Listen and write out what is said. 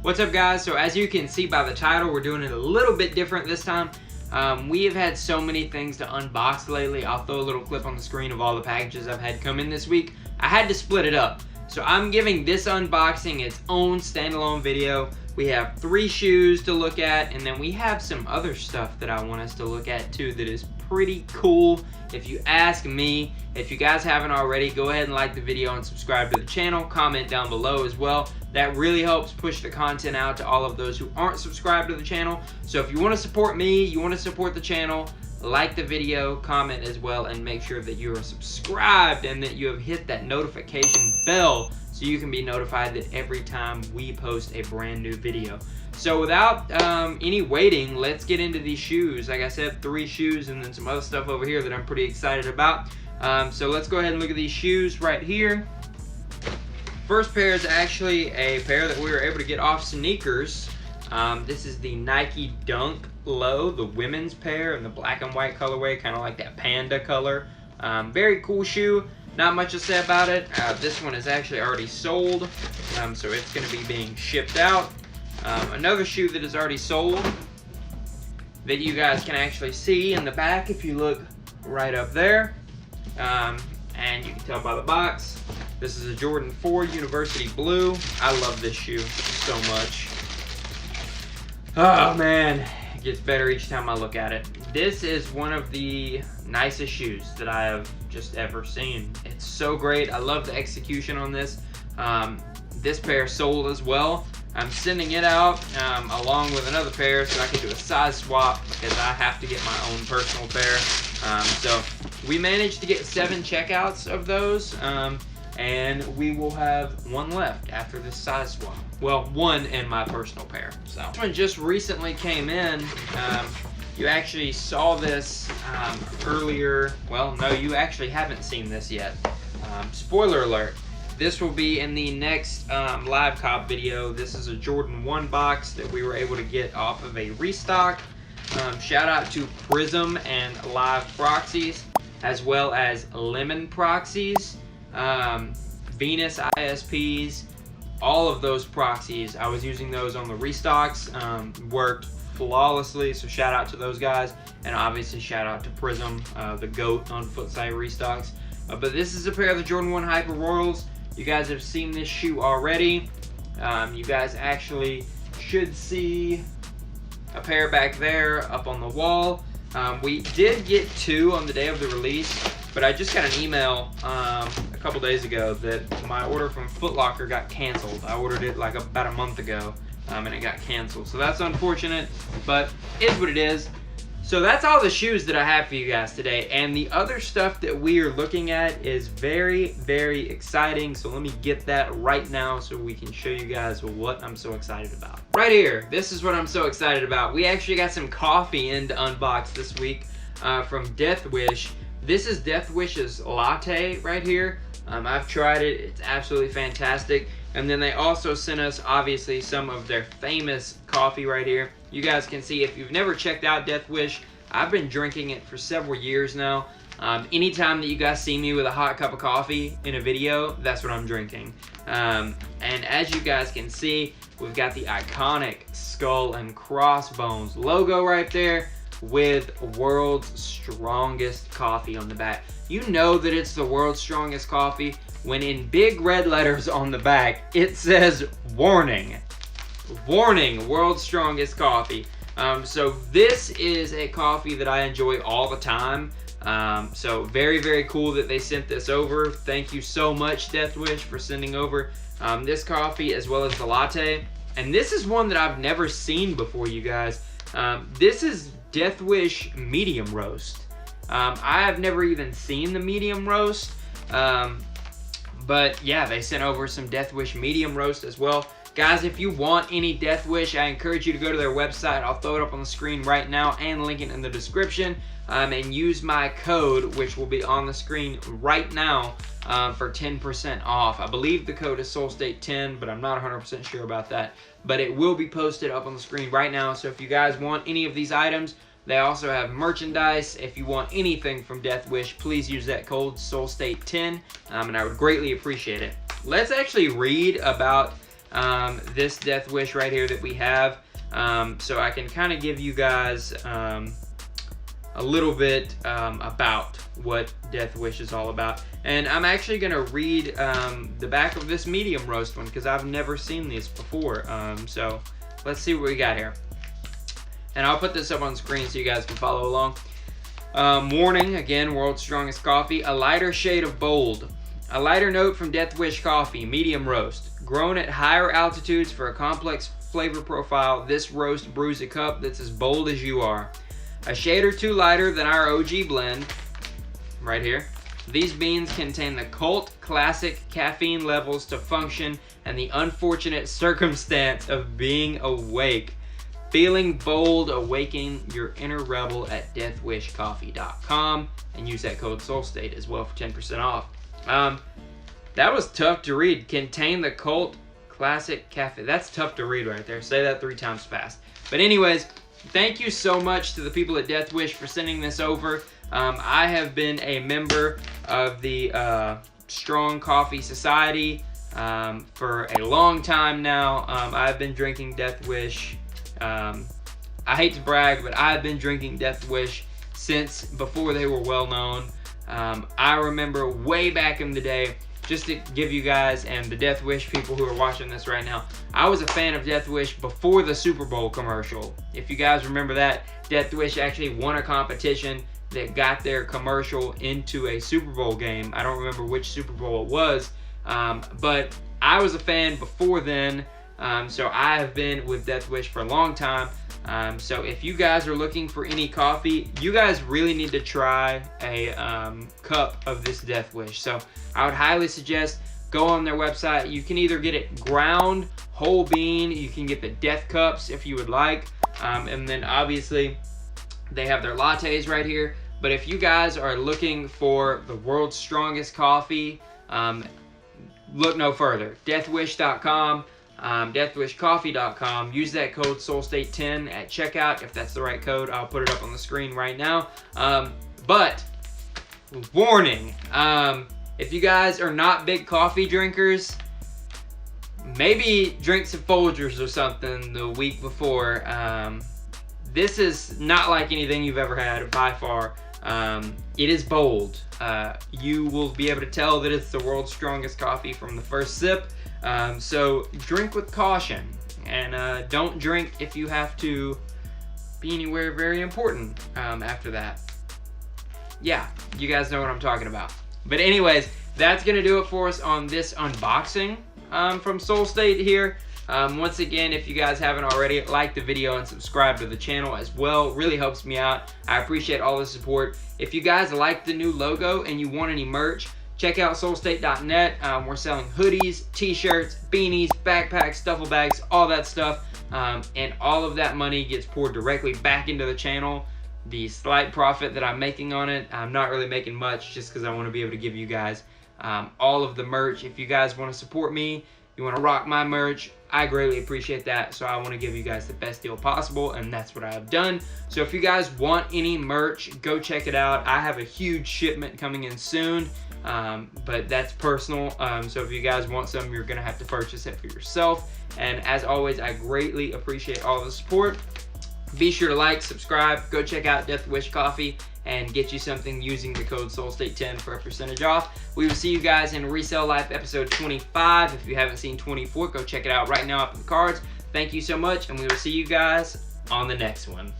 What's up, guys? So as you can see by the title, we're doing it a little bit different this time. We have had so many things to unbox lately. I'll throw a little clip on the screen of all the packages I've had come in this week. I had to split it up. So I'm giving this unboxing its own standalone video. We have 3 shoes to look at, and then we have some other stuff that I want us to look at too that is pretty cool. If you ask me, if you guys haven't already, go ahead and like the video and subscribe to the channel. Comment down below as well. That really helps push the content out to all of those who aren't subscribed to the channel. So if you want to support me, you want to support the channel, like the video, comment as well, and make sure that you are subscribed and that you have hit that notification bell so you can be notified that every time we post a brand new video. So without any waiting, let's get into these shoes. Like I said, 3 shoes and then some other stuff over here that I'm pretty excited about. So let's go ahead and look at these shoes right here. First pair is actually a pair that we were able to get off Sneakers. This is the Nike Dunk Low, the women's pair in the black and white colorway, kind of like that panda color. Very cool shoe. Not much to say about it. This one is actually already sold, so it's going to be being shipped out. Another shoe that is already sold that you guys can actually see in the back if you look right up there. And you can tell by the box, this is a Jordan 4 University Blue. I love this shoe so much. Oh man, it gets better each time I look at it. This is one of the nicest shoes that I have just ever seen. It's so great. I love the execution on this. This pair sold as well. I'm sending it out along with another pair so I can do a size swap because I have to get my own personal pair. So we managed to get 7 checkouts of those, and we will have 1 left after this size swap. Well, 1 in my personal pair. So this one just recently came in. You actually saw this earlier. Well, no, you actually haven't seen this yet. Spoiler alert. This will be in the next live cop video. This is a Jordan 1 box that we were able to get off of a restock. Shout out to Prism and Live Proxies, as well as Lemon Proxies, Venus ISPs, all of those proxies. I was using those on the restocks, worked flawlessly, so shout out to those guys, and obviously shout out to Prism, the GOAT on footside restocks. But this is a pair of the Jordan 1 Hyper Royals. You guys have seen this shoe already. You guys actually should see a pair back there up on the wall. We did get 2 on the day of the release, but I just got an email a couple days ago that my order from Foot Locker got canceled. I ordered it like about a month ago, and it got canceled. So that's unfortunate, but it's what it is. So that's all the shoes that I have for you guys today, and the other stuff that we are looking at is very, very exciting. So let me get that right now so we can show you guys what I'm so excited about. Right here, this is what I'm so excited about. We actually got some coffee in to unbox this week from Deathwish. This is Deathwish's latte right here. I've tried it, it's absolutely fantastic. And then they also sent us, obviously, some of their famous coffee right here. You guys can see, if you've never checked out Deathwish, I've been drinking it for several years now. Anytime that you guys see me with a hot cup of coffee in a video, that's what I'm drinking. And as you guys can see, we've got the iconic skull and crossbones logo right there with world's strongest coffee on the back. You know that it's the world's strongest coffee when in big red letters on the back it says warning. Warning, world's strongest coffee. So this is a coffee that I enjoy all the time. So very, very cool that they sent this over. Thank you so much, Deathwish, for sending over this coffee as well as the latte. And this is one that I've never seen before, you guys. This is Deathwish medium roast. I have never even seen the medium roast. But yeah, they sent over some Deathwish medium roast as well. Guys, if you want any Deathwish, I encourage you to go to their website. I'll throw it up on the screen right now and link it in the description. And use my code, which will be on the screen right now, for 10% off. I believe the code is SoulState10, but I'm not 100% sure about that. But it will be posted up on the screen right now. So if you guys want any of these items, they also have merchandise. If you want anything from Deathwish, please use that code SoulState10, and I would greatly appreciate it. Let's actually read about this Deathwish right here that we have, so I can kind of give you guys a little bit about what Deathwish is all about. And I'm actually going to read the back of this medium roast one because I've never seen these before. So let's see what we got here. And I'll put this up on screen so you guys can follow along. Warning, again, world's strongest coffee, a lighter shade of bold. A lighter note from Deathwish Coffee, medium roast. Grown at higher altitudes for a complex flavor profile, this roast brews a cup that's as bold as you are. A shade or two lighter than our OG blend, right here. These beans contain the cult classic caffeine levels to function and the unfortunate circumstance of being awake. Feeling bold, awaken your inner rebel at deathwishcoffee.com and use that code SOULSTATE as well for 10% off. That was tough to read. Contain the cult classic cafe. That's tough to read right there. Say that 3 times fast. But anyways, thank you so much to the people at Deathwish for sending this over. I have been a member of the Strong Coffee Society for a long time now. I've been drinking Deathwish. I hate to brag, but I've been drinking Deathwish since before they were well known. I remember way back in the day, just to give you guys and the Deathwish people who are watching this right now, I was a fan of Deathwish before the Super Bowl commercial. If you guys remember that, Deathwish actually won a competition that got their commercial into a Super Bowl game. I don't remember which Super Bowl it was, but I was a fan before then, so I have been with Deathwish for a long time. So if you guys are looking for any coffee, you guys really need to try a cup of this Deathwish. So I would highly suggest go on their website. You can either get it ground, whole bean, you can get the Death Cups if you would like, and then obviously they have their lattes right here. But if you guys are looking for the world's strongest coffee, look no further. Deathwish.com. Deathwishcoffee.com. Use that code SOULSTATE10 at checkout. If that's the right code, I'll put it up on the screen right now. But warning, if you guys are not big coffee drinkers, maybe drink some Folgers or something the week before. This is not like anything you've ever had by far. It is bold. You will be able to tell that it's the world's strongest coffee from the first sip. So drink with caution, and don't drink if you have to be anywhere very important after that. Yeah, you guys know what I'm talking about. But anyways, that's going to do it for us on this unboxing from Soul State here. Once again, if you guys haven't already, like the video and subscribe to the channel as well. It really helps me out. I appreciate all the support. If you guys like the new logo and you want any merch, check out soulstate.net. We're selling hoodies, t-shirts, beanies, backpacks, duffel bags, all that stuff. And all of that money gets poured directly back into the channel. The slight profit that I'm making on it, I'm not really making much just because I want to be able to give you guys all of the merch. If you guys want to support me, you want to rock my merch, I greatly appreciate that. So I want to give you guys the best deal possible, and that's what I have done. So if you guys want any merch, go check it out. I have a huge shipment coming in soon, but that's personal. So if you guys want some, you're going to have to purchase it for yourself. And as always, I greatly appreciate all the support. Be sure to like, subscribe, go check out Deathwish Coffee, and get you something using the code SOULSTATE10 for a percentage off. We will see you guys in Resale Life episode 25. If you haven't seen 24, go check it out right now up in the cards. Thank you so much, and we will see you guys on the next one.